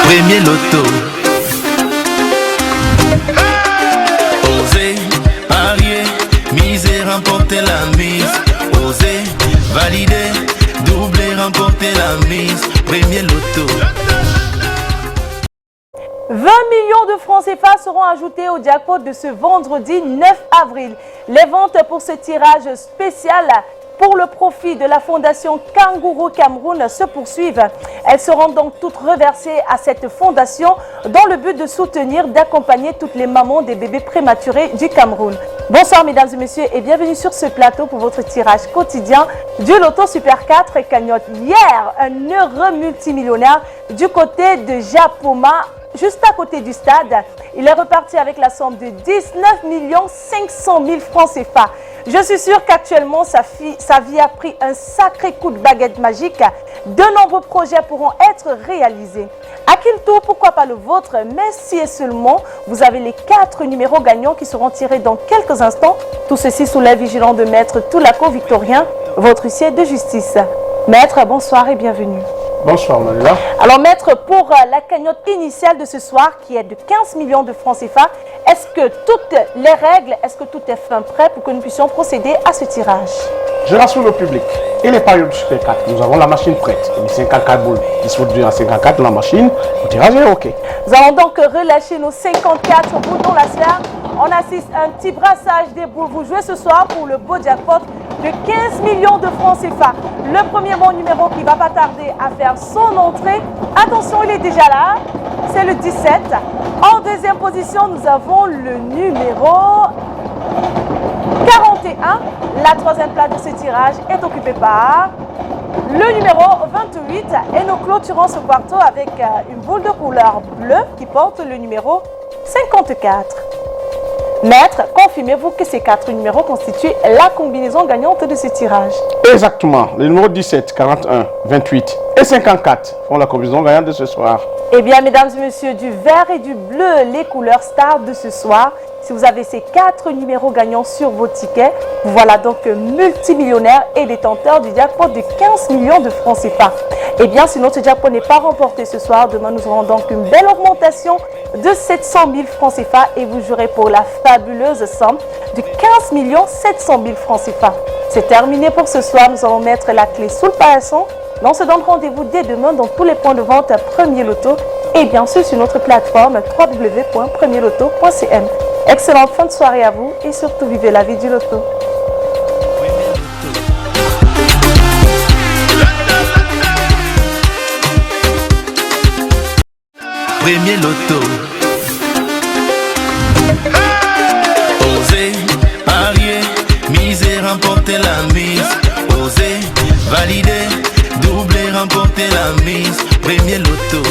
Premier loto. Osez, parier, miser, remporter la mise. Osez, valider, doubler, remporter la mise. Premier loto. 20 millions de francs CFA seront ajoutés au jackpot de ce vendredi 9 avril. Les ventes pour ce tirage spécial pour le profit de la fondation Kangourou Cameroun se poursuivent. Elles seront donc toutes reversées à cette fondation dans le but de soutenir, d'accompagner toutes les mamans des bébés prématurés du Cameroun. Bonsoir mesdames et messieurs et bienvenue sur ce plateau pour votre tirage quotidien du Loto Super 4 cagnotte. Hier, un heureux multimillionnaire du côté de Japoma, juste à côté du stade. Il est reparti avec la somme de 19 500 000 francs CFA. Je suis sûre qu'actuellement, sa vie a pris un sacré coup de baguette magique. De nombreux projets pourront être réalisés. À qui le tour, pourquoi pas le vôtre? Mais si et seulement, vous avez les 4 numéros gagnants qui seront tirés dans quelques instants. Tout ceci sous la vigilance de Maître Toulako Victorien, votre huissier de justice. Maître, bonsoir et bienvenue. Bonsoir Manuela. Alors maître, pour la cagnotte initiale de ce soir qui est de 15 millions de francs CFA, est-ce que toutes les règles, est-ce que tout est fin prêt pour que nous puissions procéder à ce tirage? Je rassure le public et les parieurs du Super 4. Nous avons la machine prête. Les 54 boules distribuées à 54 dans la machine. Le tirage est OK. Nous allons donc relâcher nos 54 boules dans la sphère. On assiste à un petit brassage des boules. Vous jouez ce soir pour le beau jackpot de 15 millions de francs CFA. Le premier bon numéro qui va pas tarder à faire son entrée. Attention, il est déjà là. C'est le 17. En deuxième position, nous avons le numéro 41. La troisième place de ce tirage est occupée par le numéro 28. Et nous clôturons ce quarto avec une boule de couleur bleue qui porte le numéro 54. Maître, confirmez-vous que ces 4 numéros constituent la combinaison gagnante de ce tirage? Exactement. Les numéros 17, 41, 28 et 54 font la combinaison gagnante de ce soir. Eh bien, mesdames et messieurs, du vert et du bleu, les couleurs stars de ce soir. Si vous avez ces 4 numéros gagnants sur vos tickets, vous voilà donc multimillionnaire et détenteur du jackpot de 15 millions de francs CFA. Eh bien, si notre jackpot n'est pas remporté ce soir, demain nous aurons donc une belle augmentation de 700 000 francs CFA et vous jouerez pour la fabuleuse somme de 15 700 000 francs CFA. C'est terminé pour ce soir. Nous allons mettre la clé sous le paillasson. On se donne rendez-vous dès demain dans tous les points de vente à Premier Loto et bien sûr sur notre plateforme www.premierloto.cm. Excellente fin de soirée à vous et surtout vivez la vie du loto. Premier loto. Osez, parier, miser, remporter la mise. Osez, valider, doubler, remporter la mise. Premier loto.